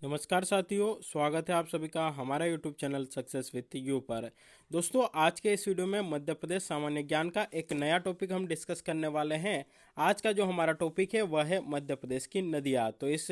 नमस्कार साथियों, स्वागत है आप सभी का हमारा YouTube channel success with you पर। दोस्तों, आज के इस वीडियो में मध्य प्रदेश सामान्य ज्ञान का एक नया टॉपिक हम डिस्कस करने वाले हैं। आज का जो हमारा टॉपिक है वह है मध्य प्रदेश की नदियाँ। तो इस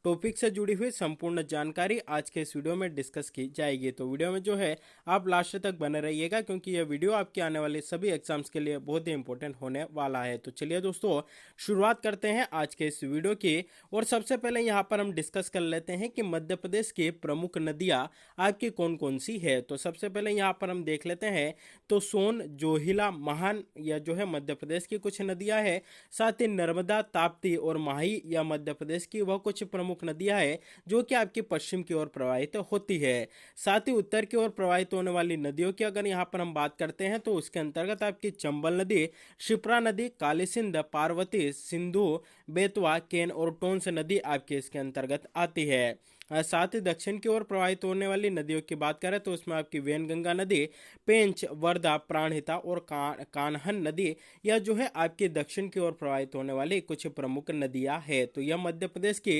टॉपिक से जुड़ी हुई संपूर्ण जानकारी आज के इस वीडियो में डिस्कस की जाएगी। तो वीडियो में जो है आप लास्ट तक बने रहिएगा, क्योंकि यह वीडियो आपके आने वाले सभी एग्जाम्स के लिए बहुत ही इंपॉर्टेंट होने वाला है। तो चलिए दोस्तों, शुरुआत करते हैं आज के इस वीडियो की। और सबसे पहले यहाँ पर हम डिस्कस कर लेते हैं कि मध्य प्रदेश की प्रमुख नदियाँ आपकी कौन कौन सी है। तो सबसे पहले यहाँ पर हम देख लेते हैं, तो सोन, जोहिला, महान यह जो है मध्य प्रदेश की कुछ नदियाँ है। साथ ही नर्मदा, ताप्ती और माही या मध्य प्रदेश की वह कुछ प्रमुख नदियाँ है जो कि आपकी पश्चिम की ओर प्रवाहित होती है। साथ ही उत्तर की ओर प्रवाहित होने वाली नदियों की अगर यहाँ पर हम बात करते हैं तो उसके अंतर्गत आपकी चंबल नदी, शिप्रा नदी, काली सिंध, पार्वती, सिंधु, बेतवा, केन और टोंस नदी आपके इसके अंतर्गत आती है। साथ ही दक्षिण की ओर प्रवाहित होने वाली नदियों की बात करें तो उसमें आपकी वैनगंगा नदी, पेंच, वर्धा, प्राणहिता और कान्हन नदी यह जो है आपकी दक्षिण की ओर प्रवाहित होने वाली कुछ प्रमुख नदियां है। तो यह मध्य प्रदेश की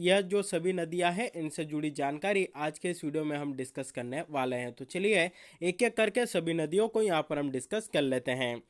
यह जो सभी नदियां हैं इनसे जुड़ी जानकारी आज के इस वीडियो में हम डिस्कस करने वाले हैं। तो चलिए एक एक करके सभी नदियों को यहाँ पर हम डिस्कस कर लेते हैं।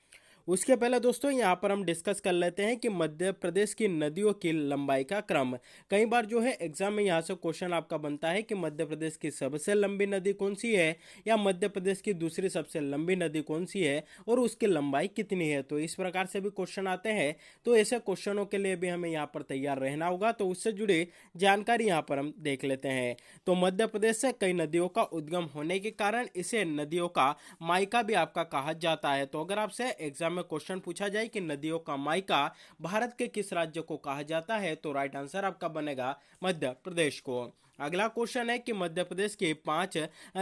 उसके पहले दोस्तों यहाँ पर हम डिस्कस कर लेते हैं कि मध्य प्रदेश की नदियों की लंबाई का क्रम। कई बार जो है एग्जाम में यहाँ से क्वेश्चन आपका बनता है कि मध्य प्रदेश की सबसे लंबी नदी कौन सी है या मध्य प्रदेश की दूसरी सबसे लंबी नदी कौन सी है और उसकी लंबाई कितनी है। तो इस प्रकार से भी क्वेश्चन आते हैं। तो ऐसे क्वेश्चनों के लिए भी हमें यहाँ पर तैयार रहना होगा। तो उससे जुड़ी जानकारी यहाँ पर हम देख लेते हैं। तो मध्य प्रदेश से कई नदियों का उद्गम होने के कारण इसे नदियों का मायका भी आपका कहा जाता है। तो अगर आपसे एग्जाम में क्वेश्चन पूछा जाए कि नदियों का मायका भारत के किस राज्य को कहा जाता है, तो राइट आंसर आपका बनेगा मध्य प्रदेश को। अगला क्वेश्चन है कि मध्य प्रदेश की 5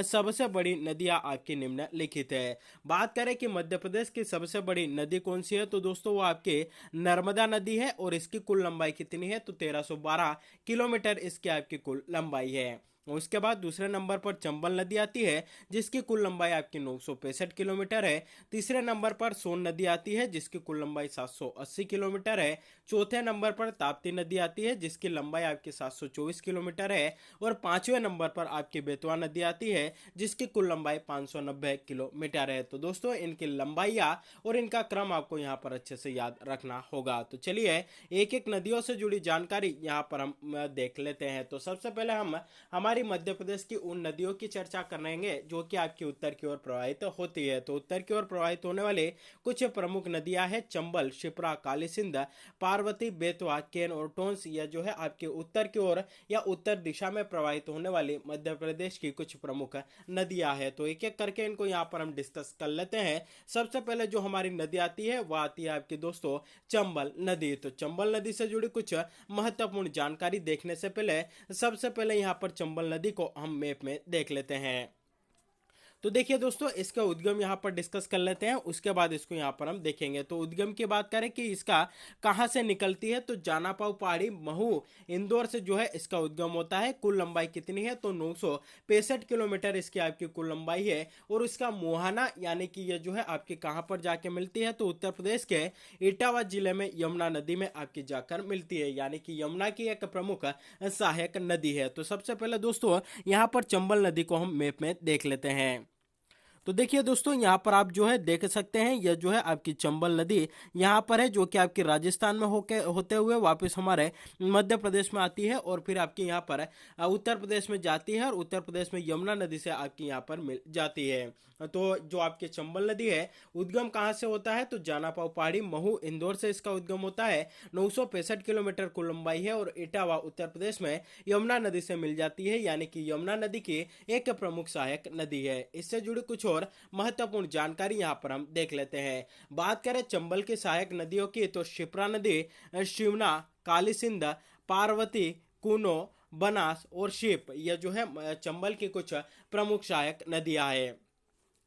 सबसे बड़ी नदियां आपकी निम्नलिखित है। बात करें कि मध्य प्रदेश की सबसे बड़ी नदी कौन सी है, तो दोस्तों वो आपके नर्मदा नदी है और इसकी कुल लंबाई कितनी है, तो 1312 किलोमीटर इसकी आपकी कुल लंबाई है। उसके बाद दूसरे नंबर पर चंबल नदी आती है जिसकी कुल लंबाई आपकी 965 किलोमीटर है। तीसरे नंबर पर सोन नदी आती है जिसकी कुल लंबाई 780 किलोमीटर है। चौथे नंबर पर ताप्ती नदी आती है जिसकी लंबाई आपकी 724 किलोमीटर है। और पांचवें नंबर पर आपकी बेतवा नदी आती है जिसकी कुल लंबाई 590 किलोमीटर है। तो दोस्तों इनकी लंबाइयाँ और इनका क्रम आपको यहाँ पर अच्छे से याद रखना होगा। तो चलिए एक एक नदियों से जुड़ी जानकारी यहाँ पर हम देख लेते हैं। तो सबसे पहले हम हमारी मध्य प्रदेश की उन नदियों की चर्चा करेंगे जो कि आपकी उत्तर की ओर प्रवाहित होती है। तो उत्तर की ओर प्रवाहित होने वाले कुछ प्रमुख नदियां हैं चंबल, शिप्रा, काली सिंध, पार्वती, बेतवा, केन और टोंस। यह जो है आपके उत्तर की ओर या उत्तर दिशा में प्रवाहित होने वाली मध्य प्रदेश की कुछ प्रमुख नदियां हैं। तो एक एक करके इनको यहाँ पर हम डिस्कस कर लेते हैं। सबसे पहले जो हमारी नदी आती है वह आती है आपकी दोस्तों चंबल नदी। तो चंबल नदी से जुड़ी कुछ महत्वपूर्ण जानकारी देखने से पहले सबसे पहले यहाँ पर चंबल नदी को हम मैप में देख लेते हैं। तो देखिए दोस्तों, इसका उद्गम यहाँ पर डिस्कस कर लेते हैं, उसके बाद इसको यहाँ पर हम देखेंगे। तो उद्गम की बात करें कि इसका कहाँ से निकलती है, तो जानापाव पहाड़ी, महू, इंदौर से जो है इसका उद्गम होता है। कुल लंबाई कितनी है, तो 965 किलोमीटर इसकी आपकी कुल लंबाई है। और इसका मुहाना यानी कि यह जो है आपकी कहाँ पर जाके मिलती है, तो उत्तर प्रदेश के इटावा जिले में यमुना नदी में आपकी जाकर मिलती है, यानी कि यमुना की एक प्रमुख सहायक नदी है। तो सबसे पहले दोस्तों यहाँ पर चंबल नदी को हम मैप में देख लेते हैं। तो देखिए दोस्तों, यहाँ पर आप जो है देख सकते हैं, यह जो है आपकी चंबल नदी यहाँ पर है जो कि आपकी राजस्थान में होते हुए वापस हमारे मध्य प्रदेश में आती है और फिर आपकी यहाँ पर उत्तर प्रदेश में जाती है और उत्तर प्रदेश में यमुना नदी से आपकी यहाँ पर मिल जाती है। तो जो आपकी चंबल नदी है उद्गम कहाँ से होता है, तो जानापाव पहाड़ी, महू, इंदौर से इसका उद्गम होता है। 965 किलोमीटर कुल लंबाई है और इटावा उत्तर प्रदेश में यमुना नदी से मिल जाती है, यानी कि यमुना नदी की एक प्रमुख सहायक नदी है। इससे जुड़ी कुछ और महत्वपूर्ण जानकारी यहाँ पर हम देख लेते हैं। बात करें चंबल की सहायक नदियों की, तो शिप्रा नदी, शिवना, काली सिंध, पार्वती, कूनो, बनास और शिप यह जो है चंबल की कुछ प्रमुख सहायक नदियां हैं।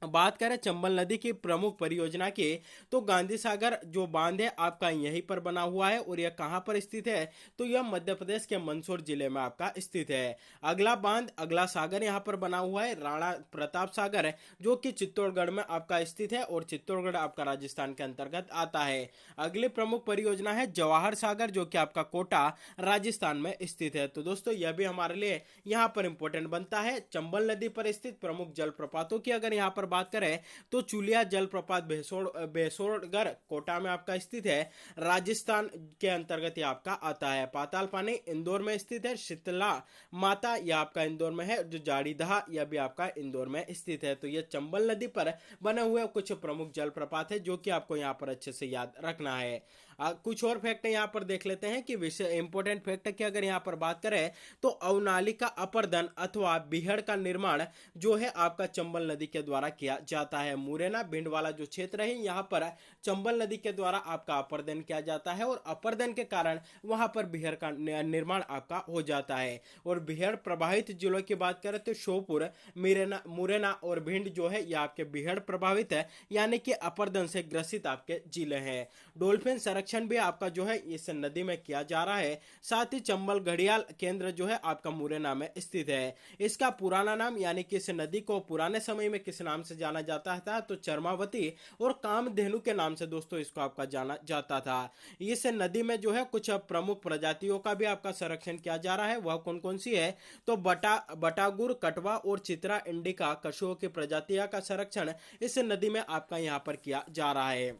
बात करें चंबल नदी की प्रमुख परियोजना की, तो गांधी सागर जो बांध है आपका यहीं पर बना हुआ है। और यह कहां पर स्थित है, तो यह मध्य प्रदेश के मंदसौर जिले में आपका स्थित है। अगला बांध अगला सागर यहां पर बना हुआ है, राणा प्रताप सागर है, जो कि चित्तौड़गढ़ में आपका स्थित है और चित्तौड़गढ़ आपका राजस्थान के अंतर्गत आता है। अगली प्रमुख परियोजना है जवाहर सागर, जो कि आपका कोटा राजस्थान में स्थित है। तो दोस्तों यह भी हमारे लिए यहाँ पर इंपॉर्टेंट बनता है। चंबल नदी पर स्थित प्रमुख जलप्रपातों की अगर यहाँ पर बात करें, तो चुलिया जलप्रपात बेसोड़गढ़ कोटा में आपका स्थित है, राजस्थान के अंतर्गत ये आपका आता है। पाताल पानी इंदौर में स्थित है। शीतला माता यह आपका इंदौर में है। जो जाड़ीदहा यह भी आपका इंदौर में स्थित है। तो यह चंबल नदी पर बने हुए कुछ प्रमुख जलप्रपात है, जो कि आपको यहाँ पर अच्छे से याद रखना है। कुछ और फैक्ट यहाँ पर देख लेते हैं कि विषय इंपोर्टेंट फैक्ट की अगर यहाँ पर बात करें, तो अवनाली का अपर्दन अथवा बिहड़ का निर्माण जो है आपका चंबल नदी के द्वारा किया जाता है। मुरैना भिंड वाला जो क्षेत्र है, यहाँ पर चंबल नदी के द्वारा आपका अपर्दन किया जाता है और अपर्दन के कारण वहां पर बिहड़ का निर्माण आपका हो जाता है। और बिहड़ प्रभावित जिलों की बात करें तो श्योपुर, मुरैना और भिंड जो है, यह आपके बिहड़ प्रभावित है, यानी कि अपर्दन से ग्रसित आपके जिले हैं। डॉल्फिन संरक्षण भी आपका जो है इस नदी में किया जा रहा है। साथ ही चंबल घड़ियाल केंद्र जो है आपका मुरैना में स्थित है। इसका पुराना नाम, यानी कि इस नदी को पुराने समय में किस नाम से जाना जाता था, तो चरमावती और कामधेनु के नाम से दोस्तों इसको आपका जाना जाता था। इस नदी में जो है कुछ प्रमुख प्रजातियों का भी आपका संरक्षण किया जा रहा है। वह कौन कौन सी है, तो बटागुर, कटवा और चित्रा इंडिका कछुओं की प्रजातियों का संरक्षण इस नदी में आपका यहाँ पर किया जा रहा है।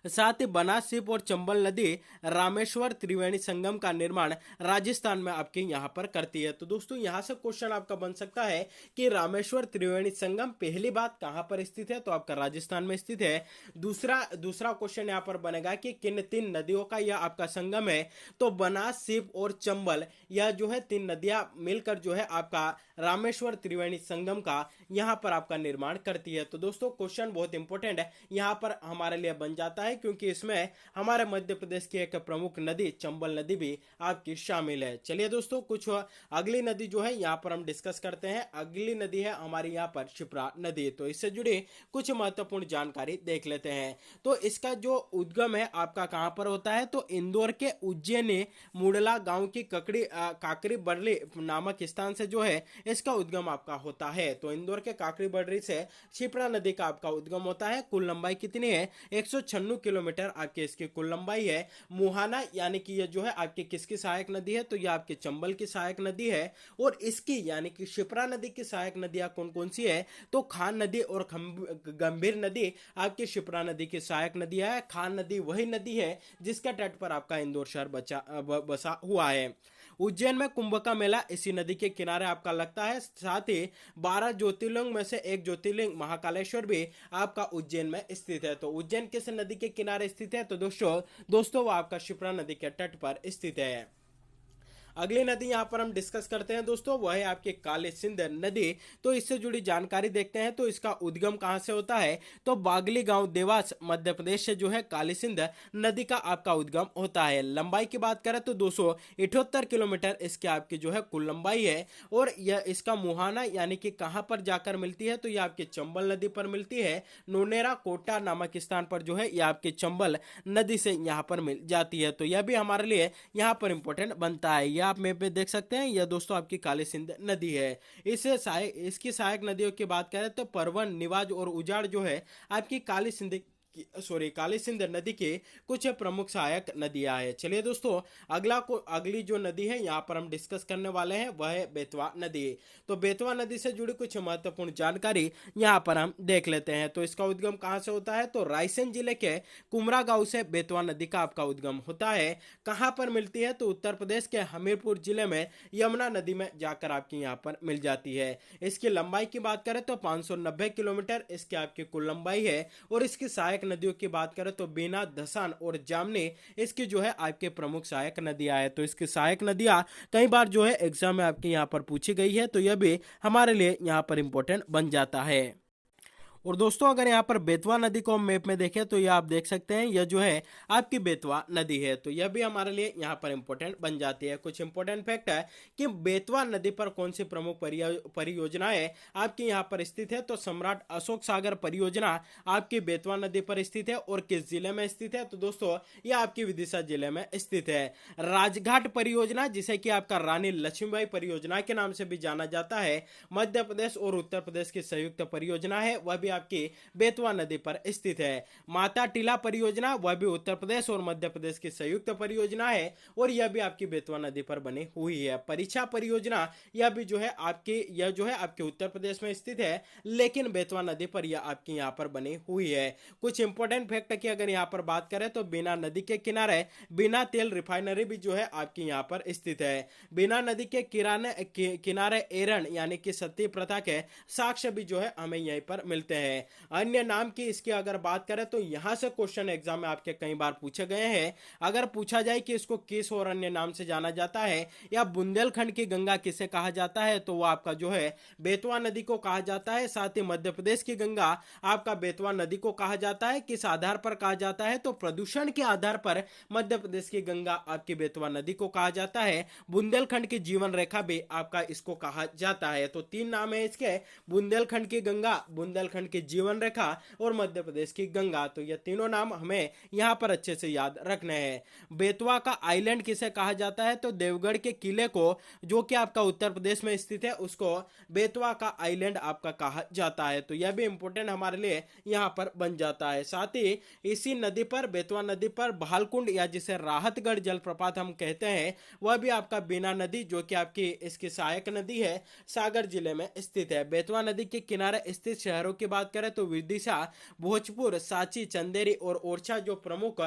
साथ ही बनास सीप और चंबल नदी रामेश्वर त्रिवेणी संगम का निर्माण राजस्थान में आपके यहाँ पर करती है। तो दोस्तों यहाँ से क्वेश्चन आपका बन सकता है कि रामेश्वर त्रिवेणी संगम पहली बात कहाँ पर स्थित है, तो आपका राजस्थान में स्थित है। दूसरा क्वेश्चन यहाँ पर बनेगा कि किन तीन नदियों का यह आपका संगम है, तो बनास सीप और चंबल, यह जो है तीन नदियां मिलकर जो है आपका रामेश्वर त्रिवेणी संगम का यहाँ पर आपका निर्माण करती है। तो दोस्तों क्वेश्चन बहुत इंपॉर्टेंट है यहाँ पर हमारे लिए बन जाता है, क्योंकि इसमें हमारे मध्य प्रदेश की एक प्रमुख नदी चंबल नदी भी आपकी शामिल है। चलिए दोस्तों कुछ अगली नदी जो है यहाँ पर हम डिस्कस करते हैं। अगली नदी है हमारी यहाँ पर शिप्रा नदी। तो इससे जुड़ी कुछ महत्वपूर्ण जानकारी देख लेते हैं। तो इसका जो उद्गम है आपका कहाँ पर होता है, तो इंदौर के उज्जैनी मुडला गांव की काकरी बरली नामक स्थान से जो है इसका उद्गम आपका होता है। तो इंदौर के काकरी बरली से शिप्रा नदी का आपका उद्गम होता है। कुल लंबाई कितनी है, 196 किलोमीटर आपकी इसकी कुल लंबाई है। मुहाना यानी कि ये जो है आपकी किसकी सहायक नदी है, तो ये आपके चंबल की सहायक नदी है। और इसकी यानी कि शिप्रा नदी की सहायक नदियां कौन कौन सी है, तो खान नदी और गंभीर नदी आपकी शिप्रा नदी की सहायक नदियां है। खान नदी वही नदी है जिसके तट पर आपका इंदौर शहर बसा हुआ है। उज्जैन में कुंभ का मेला इसी नदी के किनारे आपका लगता है। साथ ही 12 ज्योतिर्लिंग में से एक ज्योतिर्लिंग महाकालेश्वर भी आपका उज्जैन में स्थित है। तो उज्जैन किस नदी के किनारे स्थित है, तो दोस्तों वो आपका शिप्रा नदी के तट पर स्थित है। अगली नदी यहाँ पर हम डिस्कस करते हैं दोस्तों, वह है आपकी काली सिंध नदी। तो इससे जुड़ी जानकारी देखते हैं। तो इसका उद्गम कहाँ से होता है, तो बागली गांव देवास मध्य प्रदेश से जो है काली सिंध नदी का आपका उद्गम होता है। लंबाई की बात करें तो 278 किलोमीटर इसकी आपकी जो है कुल लंबाई है। और यह इसका मुहाना यानी कि कहाँ पर जाकर मिलती है, तो यह आपकी चंबल नदी पर मिलती है। नोनेरा कोटा नामक स्थान पर जो है यह आपकी चंबल नदी से यहाँ पर मिल जाती है। तो यह भी हमारे लिए यहाँ पर इंपॉर्टेंट बनता है। आप मैप में देख सकते हैं, यह दोस्तों आपकी काली सिंध नदी है। इसकी सहायक नदियों की बात करें तो परवन, निवाज और उजाड़ जो है आपकी काली सिंध नदी के कुछ प्रमुख सहायक नदियां हैं। चलिए दोस्तों अगली जो नदी है यहाँ पर हम डिस्कस करने वाले हैं, वह है बेतवा नदी। तो बेतवा नदी से जुड़ी कुछ महत्वपूर्ण जानकारी यहाँ पर हम देख लेते हैं। तो इसका उद्गम कहाँ से होता है, तो रायसेन जिले के कुमरा गांव से बेतवा नदी का आपका उद्गम होता है। कहाँ पर मिलती है, तो उत्तर प्रदेश के हमीरपुर जिले में यमुना नदी में जाकर आपकी यहाँ पर मिल जाती है। इसकी लंबाई की बात करें तो 590 किलोमीटर इसकी आपकी कुल लंबाई है। और इसकी सहायक नदियों की बात करें तो बीना, धसान और जामनी इसकी जो है आपके प्रमुख सहायक नदियां है। तो इसकी सहायक नदियां कई बार जो है एग्जाम में आपके यहाँ पर पूछी गई है। तो यह भी हमारे लिए यहाँ पर इंपॉर्टेंट बन जाता है। और दोस्तों अगर यहाँ पर बेतवा नदी को हम मैप में देखें तो ये आप देख सकते हैं, यह जो है आपकी बेतवा नदी है। तो यह भी हमारे लिए यहाँ पर इंपॉर्टेंट बन जाती है। कुछ इंपॉर्टेंट फैक्ट है कि बेतवा नदी पर कौन सी प्रमुख परियोजनाएं आपकी यहाँ पर स्थित है। तो सम्राट अशोक सागर परियोजना आपकी बेतवा नदी पर स्थित है। और किस जिले में स्थित है? तो दोस्तों यह आपकी विदिशा जिले में स्थित है। राजघाट परियोजना, जिसे कि आपका रानी लक्ष्मीबाई परियोजना के नाम से भी जाना जाता है, मध्य प्रदेश और उत्तर प्रदेश की संयुक्त परियोजना है, वह भी आपकी बेतवा नदी पर स्थित है। माता टीला परियोजना, वह भी उत्तर प्रदेश और मध्य प्रदेश की संयुक्त परियोजना है और यह भी आपकी बेतवा नदी पर बनी हुई है। परीक्षा परियोजना, यह भी जो है आपके उत्तर प्रदेश में स्थित है, लेकिन बेतवा नदी पर यह आपकी यहाँ पर बनी हुई है। कुछ इंपॉर्टेंट फैक्ट की अगर यहाँ पर बात करें तो बिना नदी के किनारे बिना तेल रिफाइनरी भी जो है आपकी यहाँ पर स्थित है। बिना नदी के किनारे एरन यानी कि सती प्रथा के साक्ष्य भी जो है हमें यहीं पर मिलते हैं। अन्य नाम की इसकी अगर बात करें तो यहां से क्वेश्चन एग्जाम में आपके कई बार पूछे गए हैं। अगर पूछा जाए कि इसको किस और अन्य नाम से जाना जाता है या बुंदेलखंड की गंगा किसे कहा जाता है, तो वो आपका जो है बेतवा नदी को कहा जाता है। साथ ही मध्य प्रदेश की गंगा आपका बेतवा नदी को कहा जाता है। किस आधार पर कहा जाता है? तो प्रदूषण के आधार पर मध्य प्रदेश की गंगा आपकी बेतवा नदी को कहा जाता है। बुंदेलखंड की जीवन रेखा भी आपका इसको कहा जाता है। तो तीन नाम है इसके, बुंदेलखंड की गंगा, बुंदेलखंड की जीवन रेखा और मध्य प्रदेश की गंगा। तो ये तीनों नाम हमें यहाँ पर अच्छे से याद रखने हैं। बेतवा का आइलैंड किसे कहा जाता है? तो देवगढ़ के किले को, जो कि आपका उत्तर प्रदेश में स्थित है, उसको बेतवा का आइलैंड आपका कहा जाता है। तो यह भी इंपॉर्टेंट हमारे लिए यहाँ पर बन जाता है। साथ ही इसी नदी पर, बेतवा नदी पर भालकुंड या जिसे राहतगढ़ जलप्रपात हम कहते हैं, वह भी आपका बीना नदी, जो कि आपकी इसकी सहायक नदी है, सागर जिले में स्थित है। बेतवा नदी के किनारे स्थित शहरों की बात करें तो विदिशा, भोजपुर, सांची, चंदेरी और ओरछा जो प्रमुख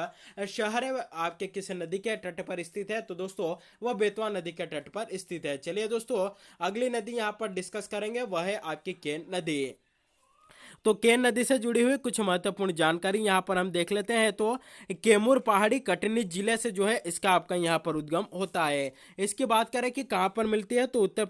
शहर है आपके किस नदी के तट पर स्थित है? तो दोस्तों वह बेतवा नदी के तट पर स्थित है। चलिए दोस्तों अगली नदी यहाँ पर डिस्कस करेंगे, वह है आपकी केन नदी। तो केन नदी से जुड़ी हुई कुछ महत्वपूर्ण जानकारी यहाँ पर हम देख लेते हैं। तो कैमूर पहाड़ी कटनी जिले से जो है इसका आपका यहाँ पर उद्गम होता है। इसकी बात करें कि कहाँ पर मिलती है, तो उत्तर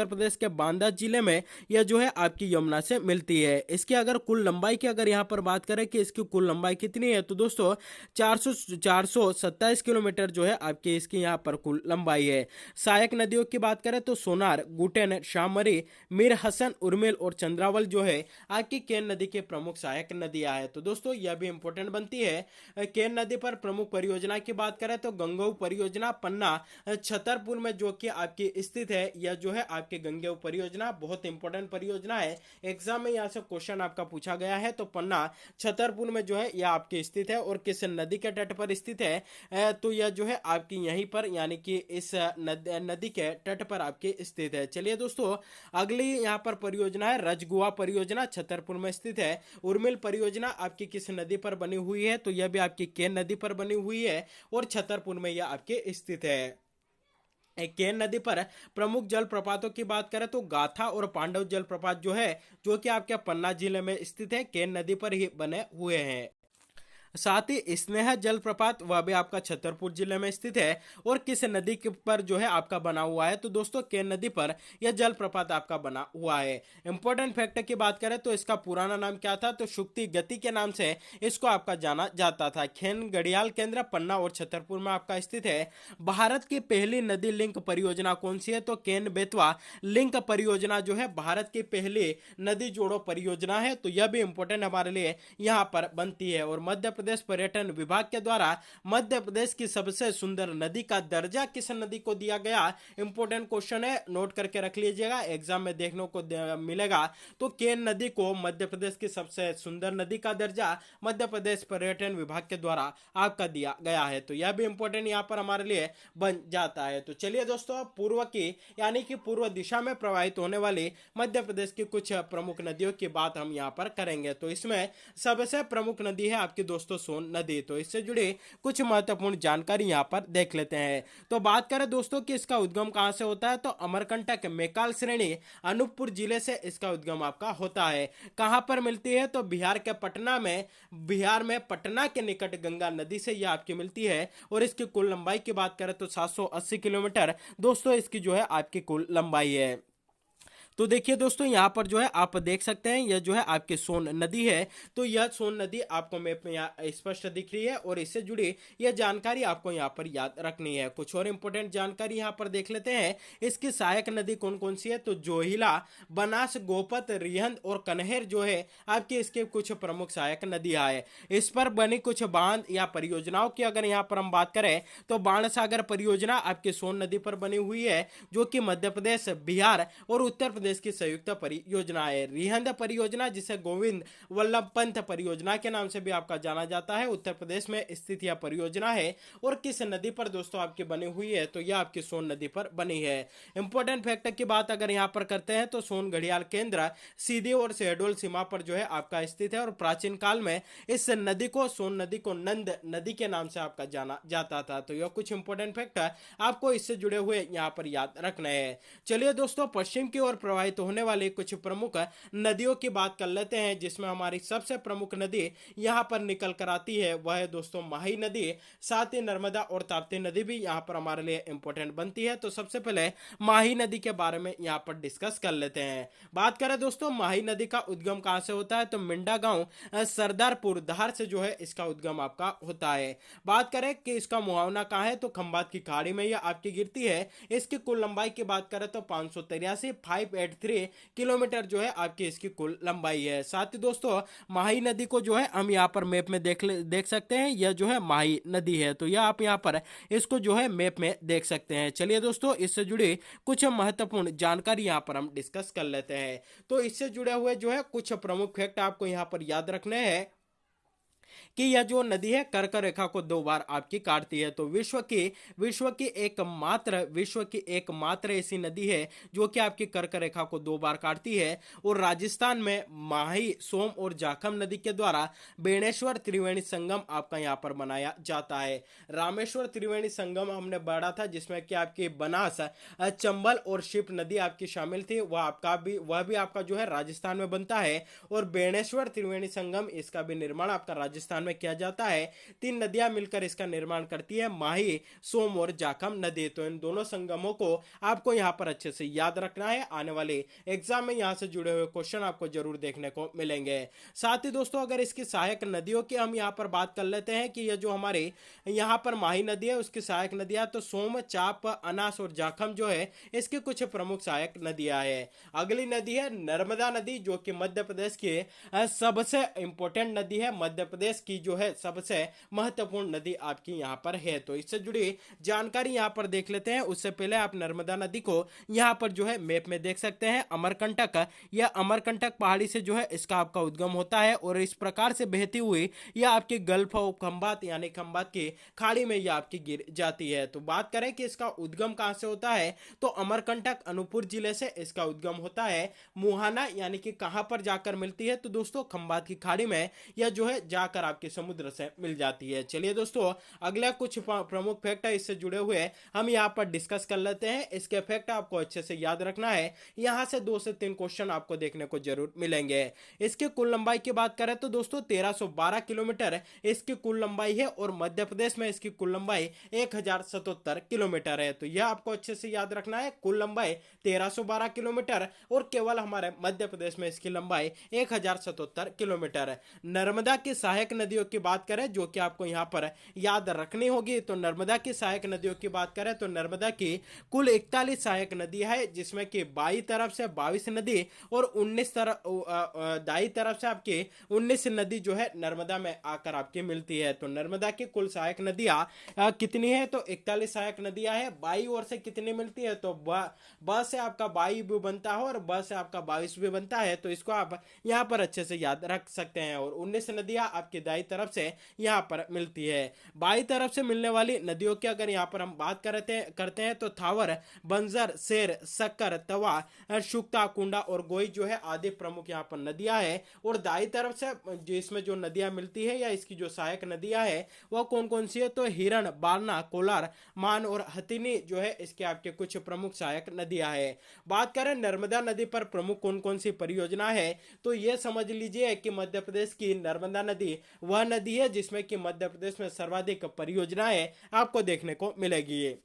प्रदेश के बांदा जिले में यह जो है आपकी यमुना से मिलती है। इसकी अगर कुल लंबाई की अगर यहाँ पर बात करें कि इसकी कुल लंबाई कितनी है, तो दोस्तों 427 किलोमीटर जो है आपकी इसकी यहाँ पर कुल लंबाई है। सहायक नदियों की बात करें तो सोनार, गुटेन, शामरी, मीर हसन, उर्मिल और चंद्रावल जो है आपकी केन नदी के प्रमुख सहायक नदियां है। तो दोस्तों यह भी इंपॉर्टेंट बनती है। केन नदी पर प्रमुख परियोजना की बात करें तो गंगोह परियोजना पन्ना छतरपुर में जो कि आपकी स्थित है, यह जो है आपकी गंगोह परियोजना बहुत इंपॉर्टेंट परियोजना है। एग्जाम में यहाँ से क्वेश्चन आपका पूछा गया है। तो पन्ना छतरपुर में जो है यह आपकी स्थित है और किस नदी के तट पर स्थित है? तो यह जो है आपकी यहीं पर यानी कि इस नदी के तट पर आपकी स्थित है। चलिए दोस्तों अगली यहाँ पर परियोजना है रजगुआ परियोजना, छतरपुर में स्थित है। उर्मिल परियोजना आपकी किस नदी पर बनी हुई है? तो यह भी आपकी केन नदी पर बनी हुई है और छतरपुर में यह आपके स्थित है। केन नदी पर प्रमुख जलप्रपातों की बात करें तो गाथा और पांडव जलप्रपात जो है, जो कि आपके पन्ना जिले में स्थित है, केन नदी पर ही बने हुए हैं। साथ ही स्नेह जलप्रपात वह भी आपका छतरपुर जिले में स्थित है और किस नदी के पर जो है आपका बना हुआ है? तो दोस्तों केन नदी पर यह जलप्रपात आपका बना हुआ है। इंपॉर्टेंट फैक्ट की बात करें तो इसका पुराना नाम क्या था? तो शुक्ति गति के नाम से इसको आपका जाना जाता था। खेन घड़ियाल केंद्र पन्ना और छतरपुर में आपका स्थित है। भारत की पहली नदी लिंक परियोजना कौन सी है? तो केन बेतवा लिंक परियोजना जो है भारत की पहली नदी जोड़ो परियोजना है। तो यह भी इंपॉर्टेंट हमारे लिए यहाँ पर बनती है। और मध्य प्रदेश पर्यटन विभाग के द्वारा मध्य प्रदेश की सबसे सुंदर नदी का दर्जा किस नदी को दिया गया? इंपॉर्टेंट क्वेश्चन है, नोट करके रख लीजिएगा, एग्जाम में देखने को मिलेगा। तो केन नदी को मध्य प्रदेश की सबसे सुंदर नदी का दर्जा मध्य प्रदेश पर्यटन विभाग के द्वारा आपका दिया गया है। तो यह भी इंपॉर्टेंट यहाँ पर हमारे लिए बन जाता है। तो चलिए दोस्तों पूर्व की यानी कि पूर्व दिशा में प्रवाहित होने वाली मध्य प्रदेश की कुछ प्रमुख नदियों की बात हम यहाँ पर करेंगे। तो इसमें सबसे प्रमुख नदी है आपकी दोस्तों सोन नदी। तो इससे जुड़े कुछ महत्वपूर्ण जानकारी यहाँ पर देख लेते हैं। तो बात करें दोस्तों कि इसका उद्गम कहां से होता है, तो अमरकंटक मैकाल श्रेणी अनूपपुर जिले से इसका उद्गम आपका होता है। कहां पर मिलती है? तो बिहार के पटना में, बिहार में पटना के निकट गंगा नदी से यह आपकी मिलती है और इसकी कुल लंबाई की बात करें तो 780 किलोमीटर दोस्तों इसकी जो है आपकी कुल लंबाई है। तो देखिए दोस्तों, यहाँ पर जो है आप देख सकते हैं, यह जो है आपकी सोन नदी है। तो यह सोन नदी आपको मैप में यहाँ स्पष्ट दिख रही है और इससे जुड़ी यह जानकारी आपको यहाँ पर याद रखनी है। कुछ और इंपॉर्टेंट जानकारी यहाँ पर देख लेते हैं। इसकी सहायक नदी कौन कौन सी है, तो जोहिला, बनास, गोपत, रिहंद और कनहेर जो है आपकी इसके कुछ प्रमुख सहायक नदियां है। इस पर बनी कुछ बांध या परियोजनाओं की अगर यहाँ पर हम बात करें तो बाण सागर परियोजना आपकी सोन नदी पर बनी हुई है, जो कि मध्य प्रदेश, बिहार और उत्तर प्रदेश की संयुक्त परियोजना है। रिहंद परियोजना, जिसे गोविंद वल्लभ पंत परियोजना के नाम से भी आपका जाना जाता है, उत्तर प्रदेश में स्थित यह परियोजना है। और किस नदी पर दोस्तों आपकी बनी हुई है, तो यह आपकी सोन नदी पर बनी है। इंपॉर्टेंट फैक्ट की बात अगर यहाँ पर करते हैं तो सोन घड़ियाल केंद्र सीधी और शहडोल सीमा पर जो है आपका स्थित है। और प्राचीन काल में इस नदी को, सोन नदी को, नंद नदी के नाम से आपका जाना जाता था। तो यह कुछ इंपॉर्टेंट फैक्ट आपको इससे जुड़े हुए यहाँ पर याद रखना है। चलिए दोस्तों, पश्चिम की ओर प्रवाहित होने वाली कुछ प्रमुख नदियों की बात कर लेते हैं, जिसमें हमारी सबसे प्रमुख नदी यहाँ पर निकल कर आती है वह है दोस्तों माही नदी। साथ ही नर्मदा और ताप्ती नदी भी यहाँ पर हमारे लिए इंपॉर्टेंट बनती है। तो सबसे पहले माही नदी के बारे में यहाँ पर डिस्कस कर लेते हैं। बात करें दोस्तों माही नदी का उद्गम कहाँ से होता है, तो मिंडा गांव, सरदारपुर, धार से जो है इसका उद्गम आपका होता है। बात करें कि इसका मुहावना कहाँ है, तो खंबात की खाड़ी में यह आपकी गिरती है। इसकी कुल लंबाई की बात करें तो 583 किलोमीटर जो है आपकी इसकी कुल लंबाई है। साथ ही दोस्तों माही नदी को जो है हम यहाँ पर मैप में देख सकते हैं, यह जो है माही नदी है। तो यह आप यहाँ पर इसको जो है मैप में देख सकते हैं। चलिए दोस्तों, इससे जुड़ी कुछ महत्वपूर्ण जानकारी यहाँ पर हम डिस्कस कर लेते हैं। तो इससे जुड़े हुए जो है कुछ प्रमुख फैक्ट आपको यहाँ पर याद रखने हैं कि यह जो नदी है कर्क रेखा को 2 बार आपकी काटती है। तो विश्व की एकमात्र ऐसी नदी है जो कि आपकी कर्क रेखा को 2 बार काटती है। और राजस्थान में माही, सोम और जाखम नदी के द्वारा बेणेश्वर त्रिवेणी संगम आपका यहाँ पर बनाया जाता है। रामेश्वर त्रिवेणी संगम हमने पढ़ा था, जिसमें कि आपकी बनास, चंबल और शिप नदी आपकी शामिल थी। वह भी आपका जो है राजस्थान में बनता है। और बेणेश्वर त्रिवेणी संगम, इसका भी निर्माण आपका राजस्थान में किया जाता है। 3 नदियां मिलकर इसका निर्माण करती है, माही, सोम और जाखम नदी। तो इन दोनों संगमों को आपको यहां पर अच्छे से याद रखना है। आने वाले एग्जाम में यहां से जुड़े हुए क्वेश्चन आपको जरूर देखने को मिलेंगे। साथ ही दोस्तों अगर इसकी सहायक नदियों की हम यहां पर बात कर लेते हैं कि यह जो हमारे यहां पर माही नदी है उसकी सहायक नदियां, तो सोम, चाप, अनास और जाखम जो है इसकी कुछ प्रमुख सहायक नदियां है। अगली नदी है नर्मदा नदी, जो कि मध्य प्रदेश की सबसे इंपॉर्टेंट नदी है। मध्य प्रदेश की जो है सबसे महत्वपूर्ण नदी आपकी यहाँ पर है। तो इससे जुड़ी जानकारी यहाँ पर देख लेते हैं। उससे पहले आप नर्मदा नदी को यहाँ पर जो है मैप में देख सकते हैं। अमरकंटक, यह अमरकंटक पहाड़ी से जो है इसका आपका उद्गम होता है और इस प्रकार से बहती हुई यह आपकी गल्फ ऑफ खंबात यानी खंबात की खाड़ी में यह आपकी गिर जाती है। तो बात करें कि इसका उद्गम कहां से होता है, तो अमरकंटक अनूपपुर जिले से इसका उद्गम होता है। मुहाना यानी कि कहां पर जाकर मिलती है, तो दोस्तों खंबात की खाड़ी में यह जो है जाकर आपके समुद्र से मिल जाती है। चलिए दोस्तों, अगला कुछ प्रमुख फैक्ट है इससे जुड़े हुए हम यहाँ पर डिस्कस कर लेते हैं। इसके फैक्ट आपको अच्छे से याद रखना है। यहाँ से 2 से 3 क्वेश्चन आपको देखने को जरूर मिलेंगे। इसकी कुल लंबाई की बात करें तो दोस्तों 1312 किलोमीटर इसकी कुल लंबाई है और मध्य प्रदेश में इसकी कुल लंबाई 1077 किलोमीटर है। तो यह आपको अच्छे से याद रखना है, कुल लंबाई 1312 किलोमीटर और केवल हमारे मध्य प्रदेश में इसकी लंबाई 1077 किलोमीटर। नर्मदा की सहायक नदियों की बात करें जो कि आपको यहाँ पर याद रखनी होगी, तो नर्मदा की सहायक नदियों की बात करें तो नर्मदा की कुल 41 सहायक नदी है, जिसमें कि बाई तरफ से 22 नदी और 19 दाई तरफ से आपकी 19 नदी जो है नर्मदा में आकर आपकी मिलती है। तो नर्मदा की कुल सहायक नदियां कितनी है, तो 41 सहायक नदियां है। बाई ओर से कितनी मिलती है, तो ब से आपका 22 भी बनता है और ब से आपका 22 भी बनता है। तो इसको आप यहाँ पर अच्छे से याद रख सकते हैं। और 19 नदियां आपकी दाई तरफ से यहाँ पर मिलती है। बाई तरफ से मिलने वाली नदियों की अगर यहाँ पर हम बात करते हैं तो थावर, बंजर, शेर, शक्कर, तवा, शुक्ता, कुंडा और गोई जो है आदि प्रमुख यहाँ पर नदियां है। और दाई तरफ से जिसमें जो नदियां मिलती है या इसकी जो सहायक नदियां है वह कौन कौन सी है, तो हिरण, बारना, कोलार, मान और हथिनी जो है इसके आपके कुछ प्रमुख सहायक नदियां है। बात करें नर्मदा नदी पर प्रमुख कौन कौन सी परियोजना है, तो यह समझ लीजिए कि मध्य प्रदेश की नर्मदा नदी वह नदी है जिसमें कि मध्य प्रदेश में सर्वाधिक परियोजनाएं आपको देखने को मिलेगी।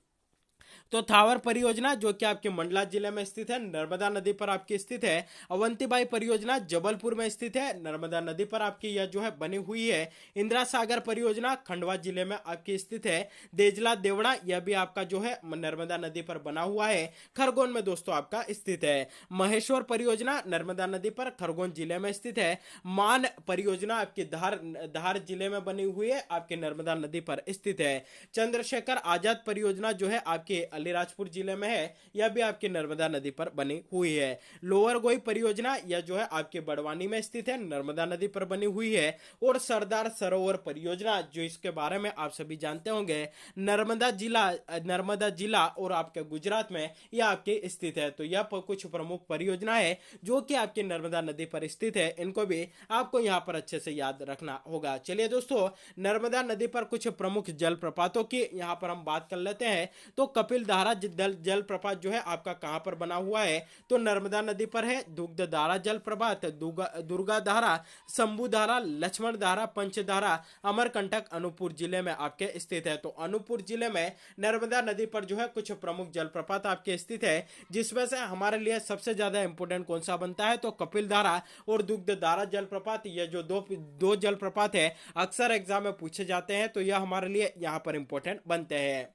तो थावर परियोजना जो कि आपके मंडला जिले में स्थित है, नर्मदा नदी पर आपकी स्थित है। अवंतीबाई परियोजना जबलपुर में स्थित है, नर्मदा नदी पर आपकी यह जो है बनी हुई है। इंदिरा सागर परियोजना खंडवा जिले में आपकी स्थित है। देजला देवड़ा यह भी आपका जो है नर्मदा नदी पर बना हुआ है, खरगोन में दोस्तों आपका स्थित है। महेश्वर परियोजना नर्मदा नदी पर खरगोन जिले में स्थित है। मान परियोजना आपकी धार धार जिले में बनी हुई है, आपके नर्मदा नदी पर स्थित है। चंद्रशेखर आजाद परियोजना जो है आपके अलीराजपुर जिले में है, यह भी आपकी नर्मदा नदी पर बनी हुई है। लोअर गोई परियोजना यह जो है आपके बड़वानी में स्थित है, नर्मदा नदी पर बनी हुई है। और सरदार सरोवर परियोजना जो इसके बारे में आप सभी जानते होंगे, नर्मदा जिला और आपके गुजरात में यह आपकी स्थित है। तो यह कुछ प्रमुख परियोजना है जो कि आपकी नर्मदा नदी पर स्थित है, इनको भी आपको यहाँ पर अच्छे से याद रखना होगा। चलिए दोस्तों, नर्मदा नदी पर कुछ प्रमुख जलप्रपातों की यहाँ पर हम बात कर लेते हैं। तो कपिल धारा जलप्रपात जो है आपका कहाँ पर बना हुआ है, तो नर्मदा नदी पर है। दुग्ध धारा जलप्रपात दुर्गा धारा, शंभू धारा, लक्ष्मण धारा, पंचधारा, अमरकंटक अनूपपुर जिले में आपके स्थित है। तो अनूपपुर जिले में नर्मदा नदी पर जो है कुछ प्रमुख जलप्रपात आपके स्थित है, जिसमें से हमारे लिए सबसे ज्यादा इंपोर्टेंट कौन सा बनता है, तो कपिल धारा और दुग्ध धारा जलप्रपात। ये जो दो जलप्रपात है अक्सर एग्जाम में पूछे जाते हैं, तो यह हमारे लिए यहाँ पर इंपॉर्टेंट बनते हैं।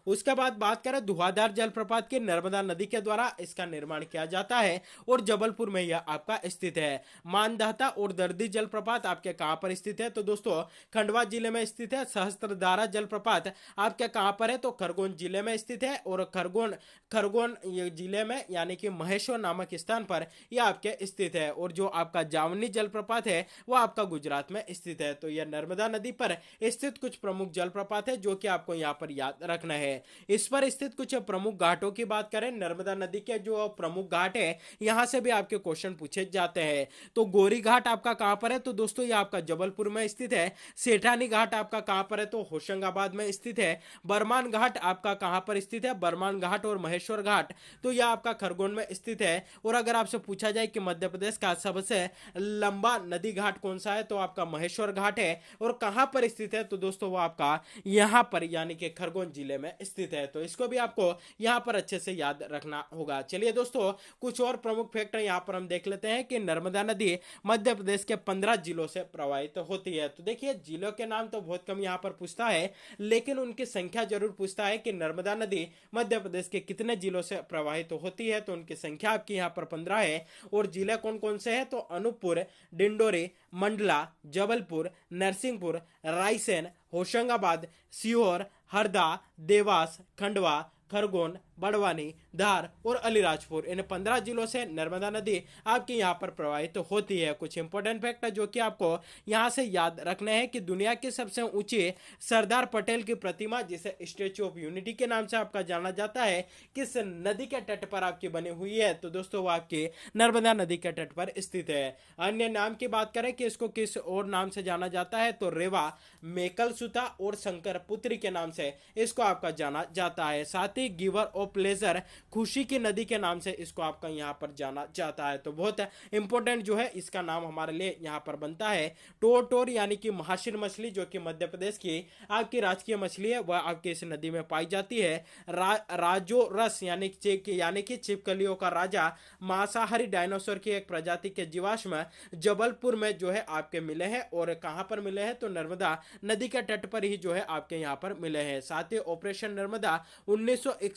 उसके बाद बात करें धुआंधार जलप्रपात की, नर्मदा नदी के द्वारा इसका निर्माण किया जाता है और जबलपुर में यह आपका स्थित है। मानधाता और दर्दी जलप्रपात आपके कहां पर स्थित है, तो दोस्तों खंडवा जिले में स्थित है। सहस्त्रधारा जलप्रपात आपके कहां पर है, तो खरगोन जिले में स्थित है। और खरगोन जिले में यानी कि महेश्वर नामक स्थान पर यह आपके स्थित है। और जो आपका जावनी जलप्रपात है वह आपका गुजरात में स्थित है। तो यह नर्मदा नदी पर स्थित कुछ प्रमुख जलप्रपात है जो कि आपको यहाँ पर याद रखना है। इस पर स्थित कुछ प्रमुख घाटों की बात करें, नर्मदा नदी के जो प्रमुख घाट है यहां से भी आपके क्वेश्चन पूछे जाते हैं। तो गोरी घाट आपका कहां पर है, तो दोस्तों ये आपका जबलपुर में स्थित है। सेठानी घाट आपका कहां पर है, तो होशंगाबाद में स्थित है। बरमान घाट आपका कहां पर स्थित है, बरमान घाट और महेश्वर घाट, तो यह आपका खरगोन में स्थित है। और अगर आपसे पूछा जाए कि मध्य प्रदेश का सबसे लंबा नदी घाट कौन सा है, तो आपका महेश्वर घाट है। और कहां पर स्थित है, तो दोस्तों वो आपका यहां पर यानी कि खरगोन जिले में स्थित है। तो इसको भी आपको यहां पर अच्छे से याद रखना होगा। चलिए दोस्तों, कुछ और प्रमुख फैक्टर यहां पर हम देख लेते हैं कि नर्मदा नदी मध्य प्रदेश के 15 जिलों से प्रवाहित होती है। तो देखिए, जिलों के नाम तो बहुत कम यहां पर पूछता है, लेकिन उनकी संख्या जरूर पूछता है कि नर्मदा नदी मध्य प्रदेश के कितने जिलों से प्रवाहित होती है। तो उनकी संख्या आपकी यहां पर 15 है। और जिले कौन कौन से हैं, तो अनूपपुर, डिंडोरी, मंडला, जबलपुर, नरसिंहपुर, रायसेन, होशंगाबाद, सीहोर, हरदा, देवास, खंडवा, खरगोन, बड़वानी, धार और अलीराजपुर, इन 15 जिलों से नर्मदा नदी आपके यहाँ पर प्रवाहित होती है। कुछ इंपॉर्टेंट फैक्ट जो कि आपको यहाँ से याद रखने हैं कि दुनिया की सबसे ऊंची सरदार पटेल की प्रतिमा, जिसे स्टेच्यू ऑफ यूनिटी के नाम से आपका जाना जाता है, किस नदी के तट पर आपकी बनी हुई है, तो दोस्तों वो आपकी नर्मदा नदी के तट पर स्थित है। अन्य नाम की बात करें कि इसको किस और नाम से जाना जाता है, तो रेवा, मेकल सुता और शंकर पुत्री के नाम से इसको आपका जाना जाता है। साथ ही गिवर ऑफ प्लेजर, खुशी की नदी के नाम से इसको आपका यहाँ पर जाना जाता है। तो बहुत इंपॉर्टेंट जो है इसका नाम हमारे लिए यहाँ पर बनता है। टोर यानी कि महाशिर मछली, जो कि मध्य प्रदेश की आपकी राजकीय मछली है, वह आपकी इस नदी में पाई जाती है। राजो रस यानी कि छिपकलियों का राजा, मांसाहारी डायनासोर की एक प्रजाति के जीवाश्म जबलपुर में जो है आपके मिले हैं। और कहां पर मिले हैं, तो नर्मदा नदी के तट पर ही जो है आपके यहाँ पर मिले हैं। साथ ही ऑपरेशन नर्मदा 1961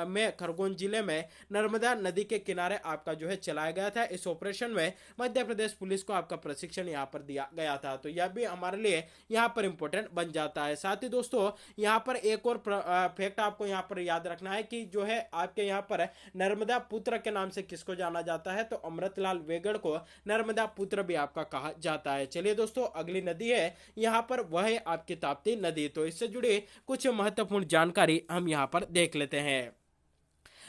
में खरगोन जिले में नर्मदा नदी के किनारे आपका जो है चलाया गया था। इस ऑपरेशन में मध्य प्रदेश पुलिस को आपका प्रशिक्षण यहाँ पर दिया गया था। तो यह भी हमारे लिए यहाँ पर इंपॉर्टेंट बन जाता है। साथ ही दोस्तों, यहाँ पर एक और फैक्ट आपको यहाँ पर याद रखना है कि जो है आपके यहाँ पर नर्मदा पुत्र के नाम से किसको जाना जाता है, तो अमृतलाल वेगड़ को नर्मदा पुत्र भी आपका कहा जाता है। चलिए दोस्तों, अगली नदी है यहाँ पर, वह है आपकी ताप्ती नदी। तो इससे जुड़े कुछ महत्वपूर्ण जानकारी हम यहाँ पर देख लेते हैं।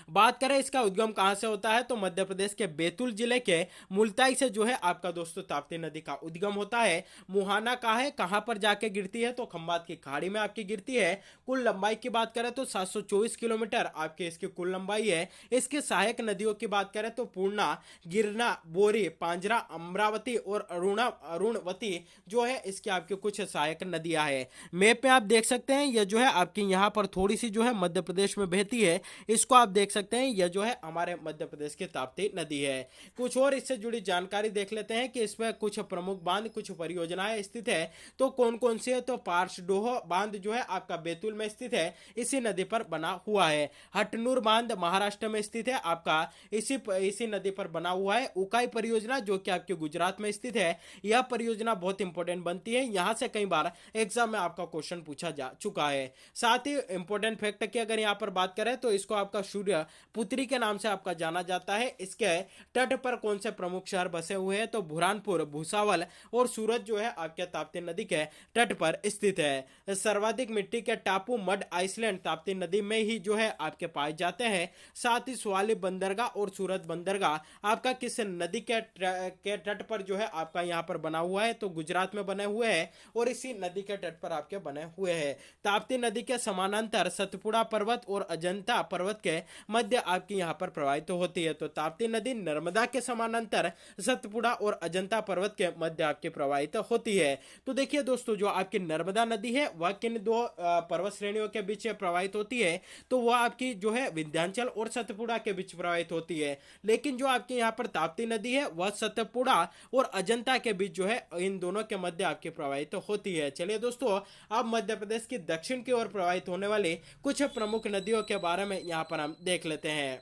बात करें इसका उद्गम कहां से होता है तो मध्य प्रदेश के बैतूल जिले के मुल्ताई से जो है आपका दोस्तों ताप्ती नदी का उद्गम होता है। मुहाना कहाँ है, कहां पर जाके गिरती है तो खंबात की खाड़ी में आपकी गिरती है। कुल लंबाई की बात करें तो 724 किलोमीटर आपके इसकी कुल लंबाई है। इसकी सहायक नदियों की बात करें तो पूर्णा, गिरना, बोरी, पांजरा, अमरावती और अरुणवती जो है इसकी आपकी कुछ सहायक नदियां है। मैप पे आप देख सकते हैं यह जो है आपकी यहाँ पर थोड़ी सी जो है मध्य प्रदेश में बहती है, इसको आप देख सकते हैं यह जो है हमारे मध्य प्रदेश की ताप्ती नदी है। कुछ और इससे जुड़ी जानकारी देख लेते हैं कि इसमें कुछ प्रमुख बांध, कुछ परियोजनाएं स्थित है। तो कौन कौन सी है तो पार्शडोह बांध जो है आपका बैतूल में स्थित है, इसी नदी पर बना हुआ है। हटनूर बांध महाराष्ट्र में स्थित है आपका, इसी नदी पर बना हुआ है। उकाई परियोजना जो कि आपके गुजरात में स्थित है, यह परियोजना बहुत इंपॉर्टेंट बनती है, यहां से कई बार एग्जाम में आपका क्वेश्चन पूछा जा चुका है। साथ ही इंपॉर्टेंट फैक्ट की अगर यहां पर बात करें तो इसको आपका सूर्य पुत्री के नाम से आपका जाना जाता है। इसके तट पर कौन से प्रमुख शहर बसे हुए हैं तो बुरहानपुर, भूसावल और सूरत जो है आपके ताप्ती नदी के तट पर स्थित है। सर्वाधिक मिट्टी के टापू मड आइसलैंड ताप्ती नदी में ही जो है आपके पाए जाते हैं। साथ ही स्वाली बंदरगाह और सूरत बंदरगाह आपका किस नदी के तट पर जो है आपका यहाँ पर बना हुआ है तो गुजरात में बने हुए हैं और इसी नदी के तट पर आपके बने हुए हैं। ताप्ती नदी के समानांतर सतपुड़ा पर्वत और अजंता पर्वत के मध्य आपकी यहाँ पर प्रवाहित होती है। तो ताप्ती नदी नर्मदा के समानांतर सतपुड़ा और अजंता पर्वत के मध्य आपकी प्रवाहित होती है। तो देखिए दोस्तों, जो आपकी नर्मदा नदी है वह किन दो पर्वत श्रेणियों के बीच प्रवाहित होती है तो वह आपकी जो है विंध्याचल और सतपुड़ा के बीच प्रवाहित होती है। लेकिन जो आपके यहाँ पर ताप्ती नदी है वह सतपुड़ा और अजंता के बीच जो है इन दोनों के मध्य आपकी प्रवाहित होती है। चलिए दोस्तों, अब मध्य प्रदेश की दक्षिण की ओर प्रवाहित होने वाली कुछ प्रमुख नदियों के बारे में यहाँ पर हम देख लेते हैं।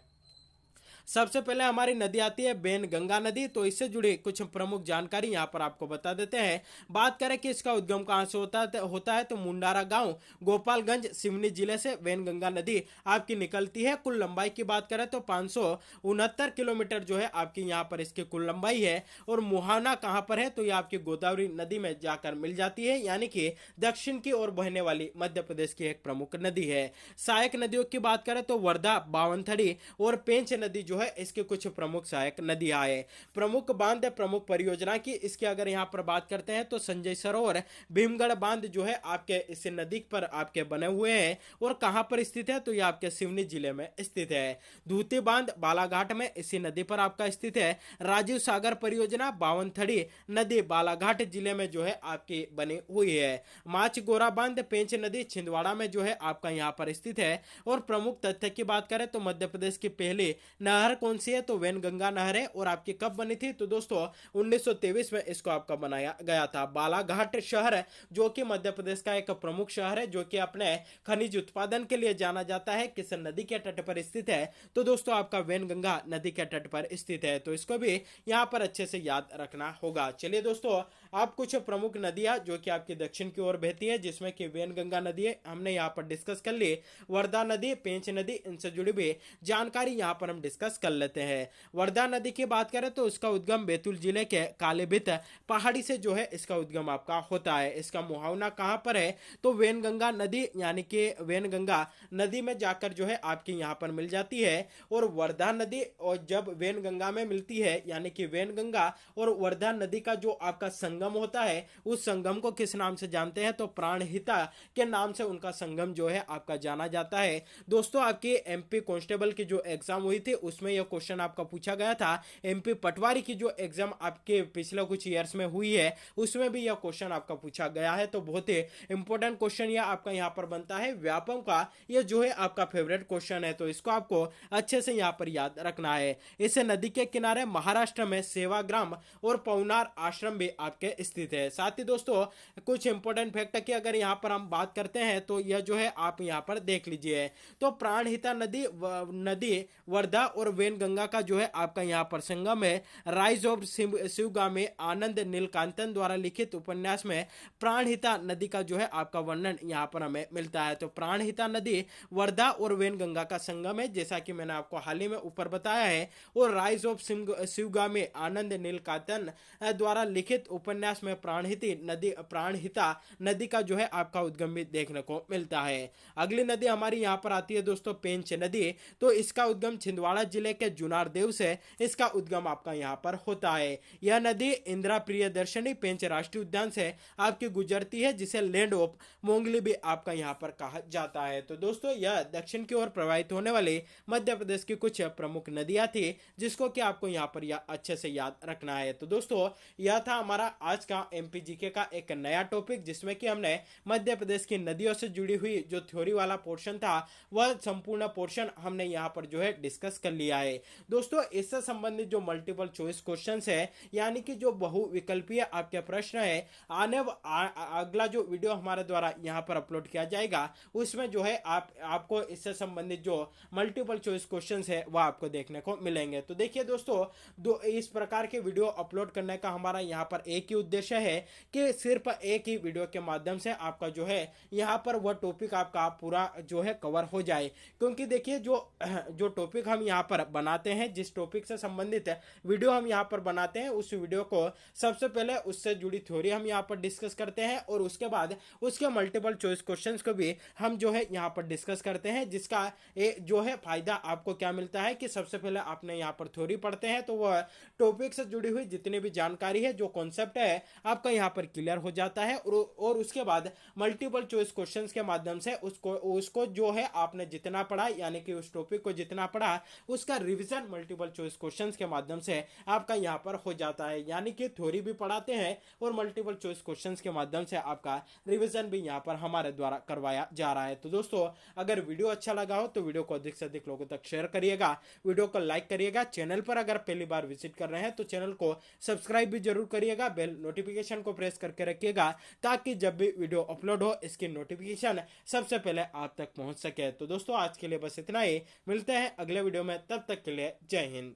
सबसे पहले हमारी नदी आती है बेन गंगा नदी। तो इससे जुड़ी कुछ प्रमुख जानकारी यहाँ पर आपको बता देते हैं। बात करें कि इसका उद्गम कहाँ से होता है तो मुंडारा गांव, गोपालगंज, सिवनी जिले से वेन गंगा नदी आपकी निकलती है। कुल लंबाई की बात करें तो 569 किलोमीटर जो है आपकी यहाँ पर इसकी कुल लंबाई है। और मुहाना कहाँ पर है तो ये आपकी गोदावरी नदी में जाकर मिल जाती है, यानी कि दक्षिण की ओर बहने वाली मध्य प्रदेश की एक प्रमुख नदी है। सहायक नदियों की बात करें तो वर्धा, बावनथड़ी और पेंच नदी जो है इसके कुछ प्रमुख सहायक नदियां है। प्रमुख बांध, प्रमुख परियोजना की इसके अगर यहां पर बात करते हैं तो संजय सरोवर, भीमगढ़ बांध जो है आपके इस नदी पर आपके बने हुए हैं। और कहां पर स्थित है तो यह आपके सिवनी जिले में स्थित है। धूती बांध बालाघाट में इसी नदी पर आपका स्थित है। राजीव सागर परियोजना बावनथड़ी नदी बालाघाट जिले में जो है आपकी बनी हुई है। माच गोरा बांध पेंच नदी छिंदवाड़ा में जो है आपका यहाँ पर स्थित है। और प्रमुख तथ्य की बात करें तो मध्य प्रदेश की पहली नहर कौन सी है तो वेनगंगा नहर है। और आपकी कब बनी थी तो दोस्तों 1923 में इसको आपका बनाया गया था। बालाघाट शहर जो कि मध्य प्रदेश का एक प्रमुख शहर है, जो कि अपने खनिज उत्पादन के लिए जाना जाता है, किस नदी के तट पर स्थित है तो दोस्तों आपका वेनगंगा नदी के तट पर स्थित है। तो इसको भी यहाँ पर अच्छे से याद रखना होगा। चलिए दोस्तों, आप कुछ प्रमुख नदियां जो कि आपकी दक्षिण की ओर बहती है, जिसमें कि वेनगंगा नदी है, हमने यहाँ पर डिस्कस कर ली। वर्धा नदी, पेंच नदी, इनसे जुड़ी भी जानकारी यहाँ पर हम डिस्कस कर लेते हैं। वर्धा नदी की बात करें तो उसका उद्गम बैतूल जिले के कालीभित पहाड़ी से जो है इसका उद्गम आपका होता है। इसका मुहावना कहाँ पर है तो वेनगंगा नदी, यानी कि वेनगंगा नदी में जाकर जो है आपकी यहाँ पर मिल जाती है। और वर्धा नदी और जब वेनगंगा में मिलती है, यानी कि वेनगंगा और वर्धा नदी का जो आपका संगम होता है, उस संगम को किस नाम से जानते हैं तो प्राणहिता के नाम से उनका संगम जो है आपका जाना जाता है। दोस्तों, आपकी एमपी कांस्टेबल की जो एग्जाम हुई थी उसमें यह क्वेश्चन आपका पूछा गया था। एमपी पटवारी की जो एग्जाम आपके पिछले कुछ ईयर्स में हुई है उसमें भी यह क्वेश्चन आपका पूछा गया है। तो बहुत ही इंपॉर्टेंट क्वेश्चन यह आपका यहाँ पर बनता है। व्यापम का यह जो है आपका फेवरेट क्वेश्चन है, तो इसको आपको अच्छे से यहाँ पर याद रखना है। इस नदी के किनारे महाराष्ट्र में सेवाग्राम और पवनार आश्रम भी आपके स्थित है। साथ ही दोस्तों, कुछ इंपॉर्टेंट फैक्ट की अगर यहाँ पर हम बात करते हैं तो यह जो है आप यहाँ पर देख लीजिए। तो प्राणहिता नदी वर्धा और वेनगंगा का जो है आपका यहाँ पर संगम है। राइज ऑफ शिवगामी आनंद नीलकांतन द्वारा लिखित उपन्यास में प्राणहिता नदी का जो है आपका वर्णन यहाँ पर हमें मिलता है। तो प्राणहिता नदी वर्धा और वेनगंगा का संगम है, जैसा कि मैंने आपको हाल ही में ऊपर बताया है। और राइज ऑफ शिवगामी आनंद नीलकांतन द्वारा लिखित उपन्यास उपन्यास में प्राणहिता नदी का जो है आपका उद्गम भी देखने को मिलता है। अगली नदी हमारी यहाँ पर आती है दोस्तों पेंच नदी। तो इसका उद्गम छिंदवाड़ा जिले के जुनारदेव से इसका उद्गम आपका यहाँ पर होता है। यह नदी इंदिरा प्रियदर्शनी पेंच राष्ट्रीय उद्यान से आपकी गुजरती है, जिसे लैंड ऑफ मोंगली भी आपका यहाँ पर कहा जाता है। तो दोस्तों यह दक्षिण की ओर प्रवाहित होने वाली मध्य प्रदेश की कुछ प्रमुख नदियां थी, जिसको कि आपको यहाँ पर अच्छे से याद रखना है। तो दोस्तों यह था हमारा आज का एमपीजीके का एक नया टॉपिक, जिसमें कि हमने मध्य प्रदेश की नदियों से जुड़ी हुई जो थ्योरी वाला पोर्शन था वह संपूर्ण पोर्शन हमने यहाँ पर जो है डिस्कस कर लिया है। दोस्तों इससे संबंधित जो मल्टीपल चॉइस क्वेश्चन है, यानी कि जो बहुविकल्पीय आपके प्रश्न है, अगला जो वीडियो हमारे द्वारा यहाँ पर अपलोड किया जाएगा उसमें जो है आपको इससे संबंधित जो मल्टीपल चॉइस क्वेश्चंस है वह आपको देखने को मिलेंगे। तो देखिए दोस्तों इस प्रकार के वीडियो अपलोड करने का हमारा यहाँ पर एक ही उद्देश्य है कि सिर्फ एक ही वीडियो के माध्यम से आपका जो है यहाँ पर वह टॉपिक आपका पूरा जो है कवर हो जाए। क्योंकि देखिए जो टॉपिक हम यहाँ पर बनाते हैं, जिस टॉपिक से संबंधित वीडियो हम यहाँ पर बनाते हैं, उस वीडियो को सबसे पहले उससे जुड़ी थ्योरी हम यहाँ पर डिस्कस करते हैं और उसके बाद उसके मल्टीपल चॉइस क्वेश्चंस को भी हम जो है यहाँ पर डिस्कस करते हैं। जिसका जो है फायदा आपको क्या मिलता है कि सबसे पहले आपने यहाँ पर थ्योरी पढ़ते हैं तो वह टॉपिक से जुड़ी हुई जितनी भी जानकारी है, जो कॉन्सेप्ट है, आपका यहाँ पर क्लियर हो जाता है और उसके बाद मल्टीपल चॉइस क्वेश्चंस के माध्यम से उसको जो है आपने जितना पढ़ा, यानी कि उस टॉपिक को जितना पढ़ा उसका रिविजन मल्टीपल चॉइस क्वेश्चंस के माध्यम से आपका यहाँ पर हो जाता है। यानी कि थ्योरी भी पढ़ाते हैं और मल्टीपल चॉइस क्वेश्चंस के माध्यम से आपका रिविजन भी यहाँ पर हमारे द्वारा करवाया जा रहा है। तो दोस्तों अगर वीडियो अच्छा लगा हो तो वीडियो को अधिक से अधिक लोगों तक शेयर करिएगा, वीडियो को लाइक करिएगा। चैनल पर अगर पहली बार विजिट कर रहे हैं तो चैनल को सब्सक्राइब भी जरूर करिएगा, बेल नोटिफिकेशन को प्रेस करके रखिएगा ताकि जब भी वीडियो अपलोड हो इसकी नोटिफिकेशन सबसे पहले आप तक पहुंच सके। तो दोस्तों आज के लिए बस इतना ही, मिलते हैं अगले वीडियो में, तब तक के लिए जय हिंद।